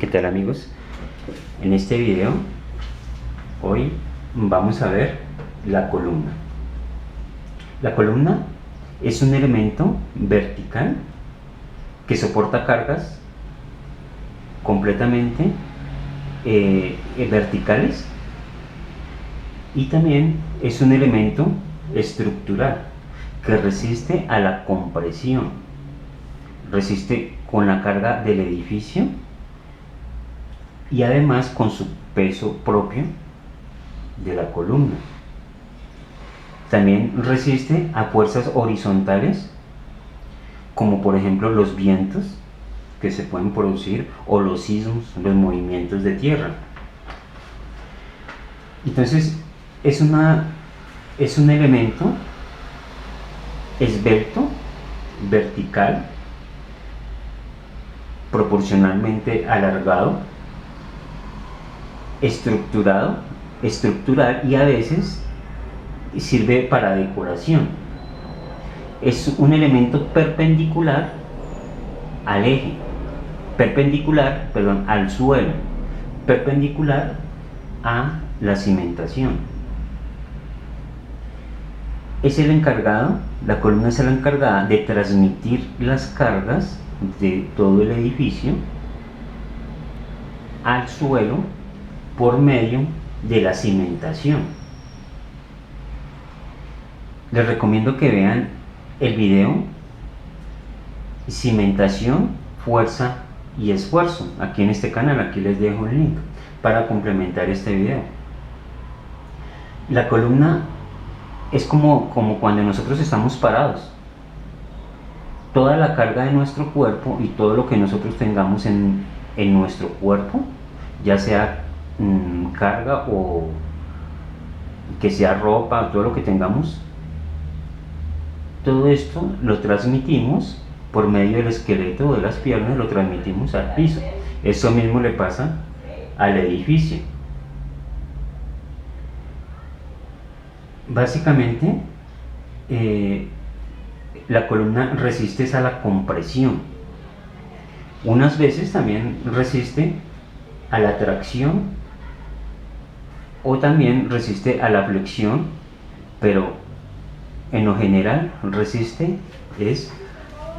¿Qué tal, amigos? En este video hoy vamos a ver la columna. La columna es un elemento vertical que soporta cargas completamente verticales, y también es un elemento estructural que resiste a la compresión, resiste con la carga del edificio y además con su peso propio de la columna. También resiste a fuerzas horizontales, como por ejemplo los vientos que se pueden producir, o los sismos, los movimientos de tierra. Entonces es un elemento esbelto, vertical, proporcionalmente alargado, estructural, y a veces sirve para decoración. Es un elemento perpendicular al eje, al suelo, perpendicular a la cimentación. Es el encargado, la columna es la encargada de transmitir las cargas de todo el edificio al suelo por medio de la cimentación. Les recomiendo que vean el video Cimentación, Fuerza y Esfuerzo aquí en este canal. Aquí les dejo el link para complementar este video. La columna es como cuando nosotros estamos parados. Toda la carga de nuestro cuerpo y todo lo que nosotros tengamos en nuestro cuerpo, ya sea carga o que sea ropa, todo lo que tengamos, todo esto lo transmitimos por medio del esqueleto o de las piernas, lo transmitimos al piso. Eso mismo le pasa al edificio. Básicamente, la columna resiste a la compresión. Unas veces también resiste a la tracción, o también resiste a la flexión, pero en lo general resiste es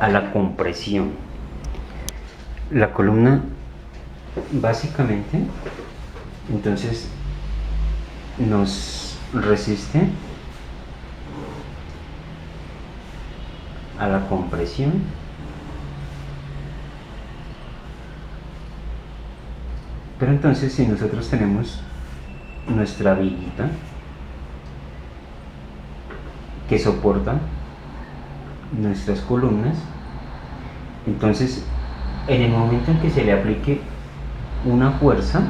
a la compresión. La columna básicamente entonces nos resiste a la compresión, pero entonces si nosotros tenemos nuestra viguita que soporta nuestras columnas, entonces en el momento en que se le aplique una fuerza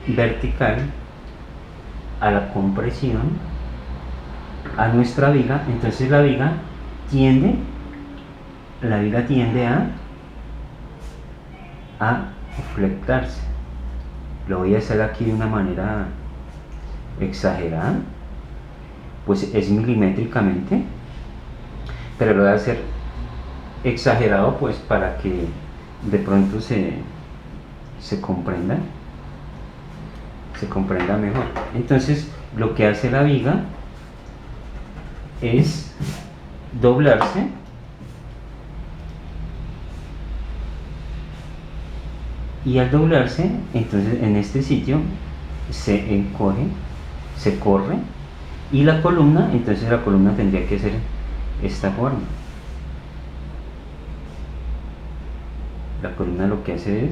vertical a la compresión, a nuestra viga, entonces la viga tiende a flectarse. Lo voy a hacer aquí de una manera exagerada, pues es milimétricamente, pero lo voy a hacer exagerado pues para que de pronto se comprenda mejor. Entonces lo que hace la viga es doblarse y al doblarse, entonces en este sitio se encoge, se corre, y la columna tendría que ser esta forma. La columna lo que hace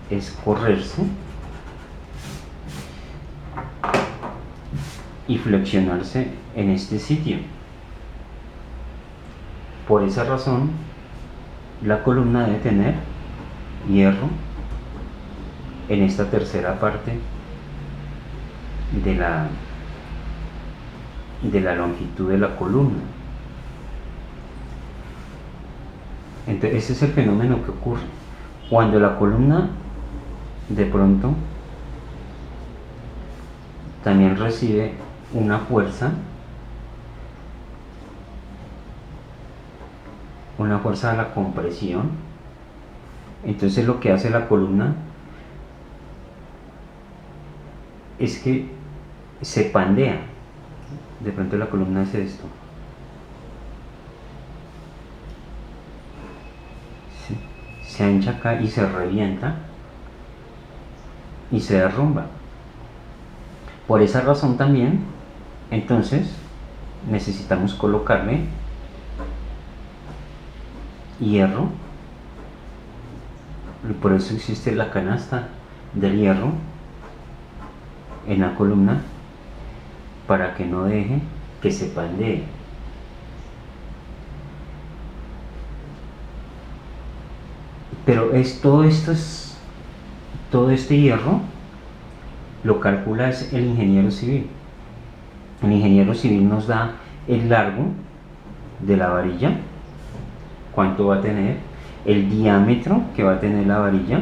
es correrse y flexionarse en este sitio. Por esa razón, la columna debe tener hierro en esta tercera parte de la longitud de la columna. Entonces ese es el fenómeno que ocurre cuando la columna de pronto también recibe una fuerza con la fuerza de la compresión. Entonces lo que hace la columna es que se pandea. De pronto la columna hace esto. Se ancha acá y se revienta y se derrumba. Por esa razón también, entonces, necesitamos colocarle hierro, y por eso existe la canasta del hierro en la columna, para que no deje que se pandee. Pero todo este hierro lo calcula es el ingeniero civil. El ingeniero civil nos da el largo de la varilla, cuánto va a tener, el diámetro que va a tener la varilla,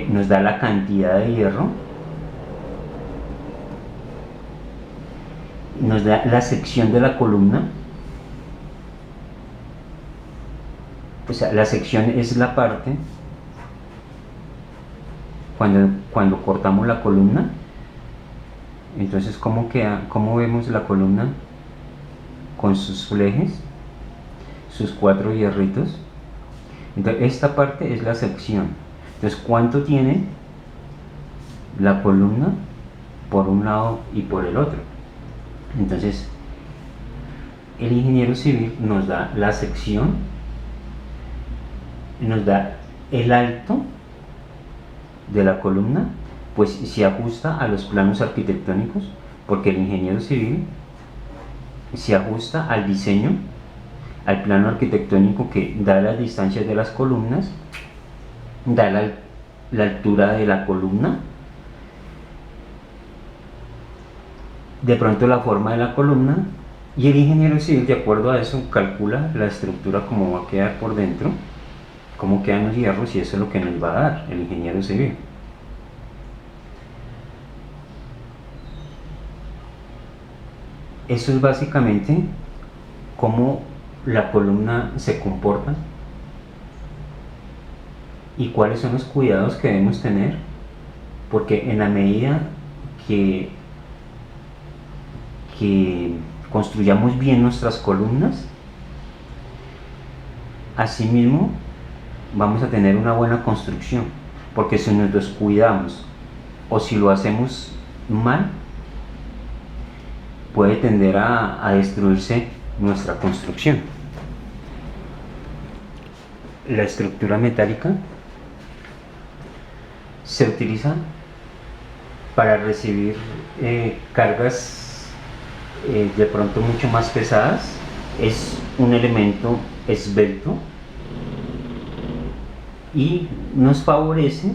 nos da la cantidad de hierro, nos da la sección de la columna. O sea, la sección es la parte cuando cortamos la columna. Entonces, ¿cómo queda? ¿Cómo vemos la columna? Con sus flejes, sus 4 hierritos. Entonces, esta parte es la sección. Entonces, ¿cuánto tiene la columna por un lado y por el otro? Entonces, el ingeniero civil nos da la sección, nos da el alto de la columna, pues se ajusta a los planos arquitectónicos, porque el ingeniero civil se ajusta al diseño, al plano arquitectónico que da las distancias de las columnas, da la altura de la columna, de pronto la forma de la columna, y el ingeniero civil, de acuerdo a eso, calcula la estructura, cómo va a quedar por dentro, cómo quedan los hierros, y eso es lo que nos va a dar el ingeniero civil. Eso es básicamente cómo la columna se comporta y cuáles son los cuidados que debemos tener, porque en la medida que construyamos bien nuestras columnas, asimismo vamos a tener una buena construcción, porque si nos descuidamos o si lo hacemos mal, puede tender a destruirse nuestra construcción. La estructura metálica se utiliza para recibir cargas de pronto mucho más pesadas. Es un elemento esbelto y nos favorece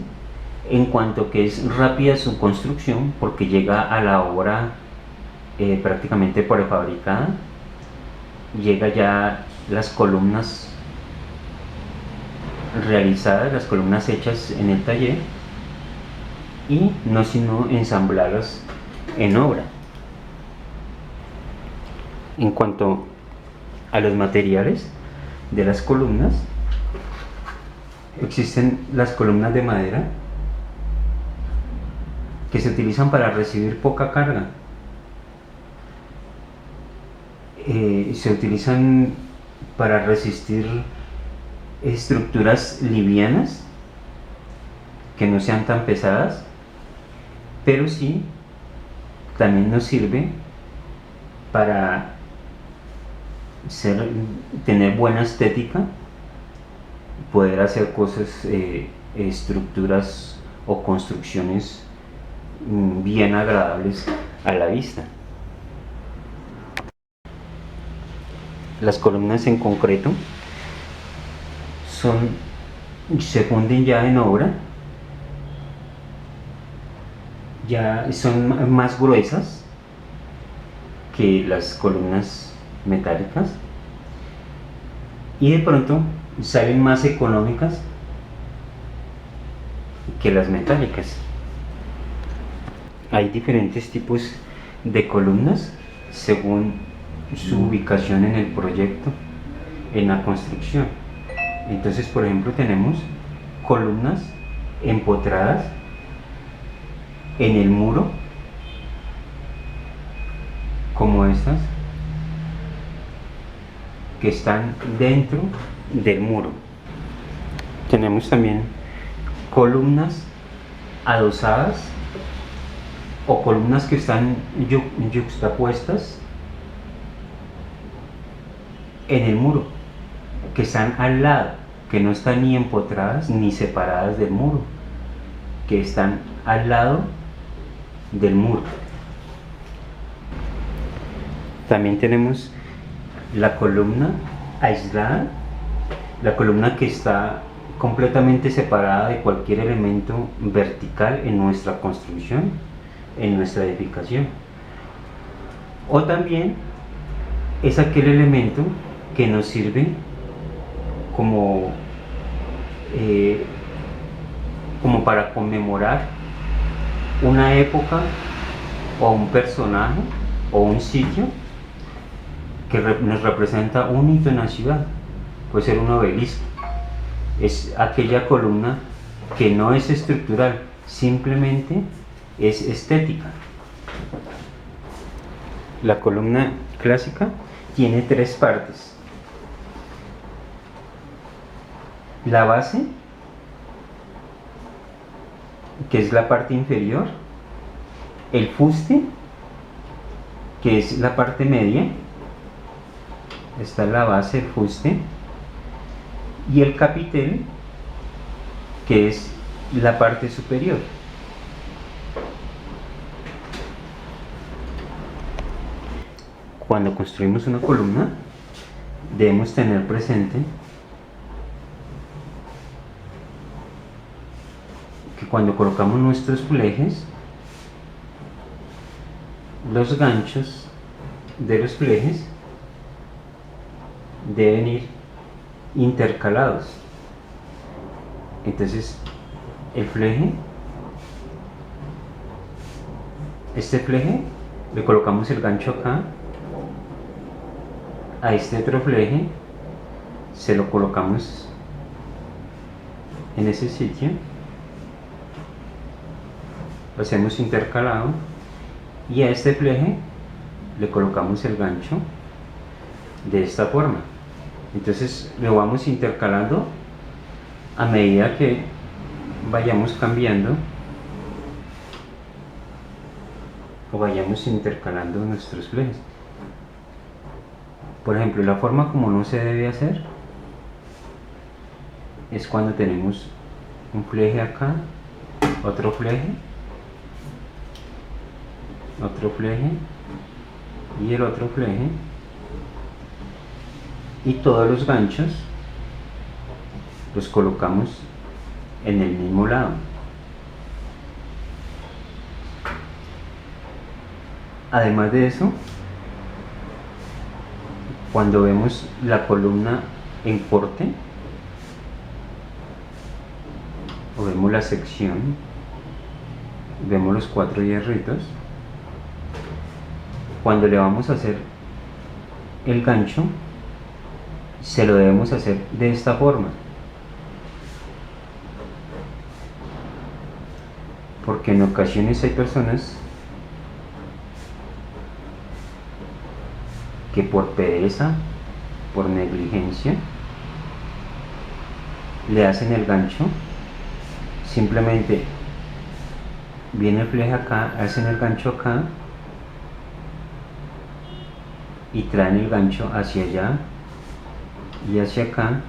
en cuanto que es rápida su construcción, porque llega a la obra prácticamente prefabricada, llega ya las columnas realizadas, las columnas hechas en el taller, y no sino ensamblarlas en obra. En cuanto a los materiales de las columnas, existen las columnas de madera que se utilizan para recibir poca carga. Se utilizan para resistir estructuras livianas que no sean tan pesadas, pero sí también nos sirve para tener buena estética, poder hacer cosas, estructuras o construcciones bien agradables a la vista. Las columnas en concreto se funden ya en obra, ya son más gruesas que las columnas metálicas, y de pronto salen más económicas que las metálicas. Hay diferentes tipos de columnas según su ubicación en el proyecto, en la construcción. Entonces, por ejemplo, tenemos columnas empotradas en el muro, como estas, que están dentro del muro. Tenemos también columnas adosadas o columnas que están yuxtapuestas en el muro, que están al lado, que no están ni empotradas ni separadas del muro, que están al lado del muro. También tenemos la columna aislada, la columna que está completamente separada de cualquier elemento vertical en nuestra construcción, en nuestra edificación. O también es aquel elemento que nos sirve como para conmemorar una época o un personaje o un sitio que nos representa un hito en la ciudad. Puede ser un obelisco. Es aquella columna que no es estructural, simplemente es estética. La columna clásica tiene tres partes: la base, que es la parte inferior; el fuste, que es la parte media, está la base, el fuste; y el capitel, que es la parte superior. Cuando construimos una columna, debemos tener presente que cuando colocamos nuestros flejes, los ganchos de los flejes deben ir intercalados. Entonces, el fleje, este fleje, le colocamos el gancho acá; a este otro fleje se lo colocamos en ese sitio, lo hacemos intercalado, y a este fleje le colocamos el gancho de esta forma. Entonces lo vamos intercalando a medida que vayamos cambiando o vayamos intercalando nuestros flejes. Por ejemplo, la forma como no se debe hacer es cuando tenemos un fleje acá, otro fleje y el otro fleje, y todos los ganchos los colocamos en el mismo lado. Además de eso, cuando vemos la columna en corte o vemos la sección, vemos los 4 hierritos, cuando le vamos a hacer el gancho, se lo debemos hacer de esta forma, porque en ocasiones hay personas que por pereza, por negligencia, le hacen el gancho, simplemente viene el fleje acá, hacen el gancho acá y traen el gancho hacia allá y hacia acá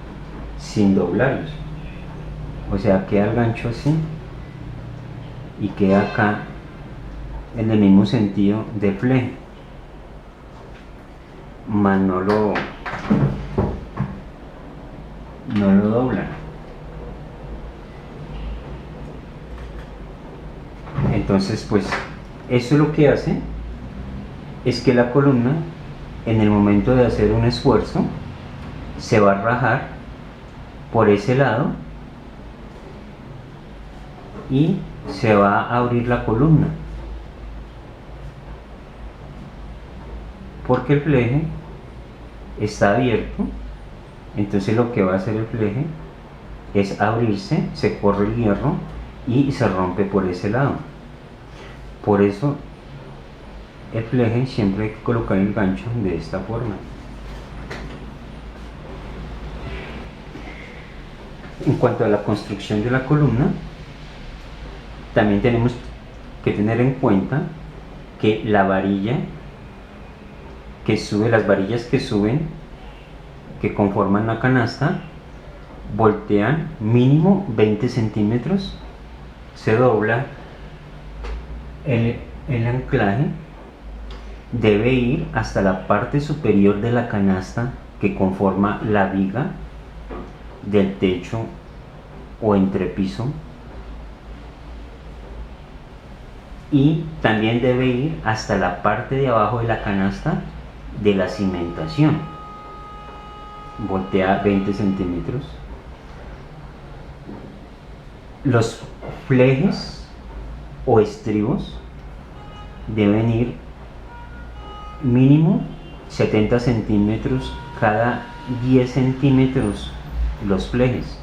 sin doblarlos. O sea, queda el gancho así y queda acá en el mismo sentido del fleje, mas no lo doblan. Entonces, pues eso lo que hace es que la columna, en el momento de hacer un esfuerzo, se va a rajar por ese lado y se va a abrir la columna porque el fleje está abierto. Entonces lo que va a hacer el fleje es abrirse, se corre el hierro y se rompe por ese lado. Por eso el fleje siempre hay que colocar el gancho de esta forma. En cuanto a la construcción de la columna, también tenemos que tener en cuenta que la varilla que sube, las varillas que suben, que conforman la canasta, voltean mínimo 20 centímetros, se dobla el anclaje, debe ir hasta la parte superior de la canasta que conforma la viga del techo o entrepiso, y también debe ir hasta la parte de abajo de la canasta de la cimentación, voltea 20 centímetros. Los flejes o estribos deben ir mínimo 70 centímetros cada 10 centímetros los flejes.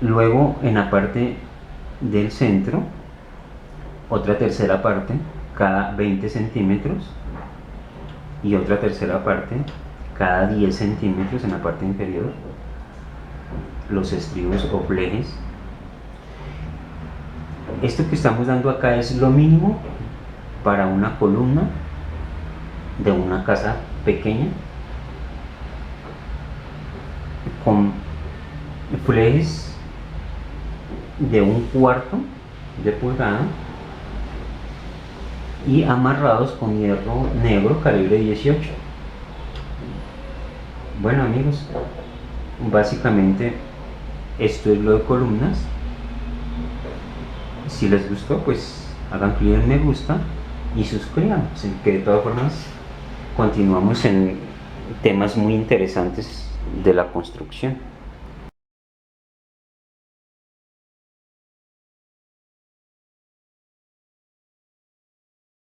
Luego en la parte del centro, otra tercera parte cada 20 centímetros y otra tercera parte cada 10 centímetros en la parte inferior, los estribos o flejes. Esto que estamos dando acá es lo mínimo para una columna de una casa pequeña con flejes de 1/4 de pulgada y amarrados con hierro negro calibre 18. Bueno amigos, básicamente esto es lo de columnas. Si les gustó, pues hagan clic en me gusta y suscríbanse, que de todas formas continuamos en temas muy interesantes de la construcción.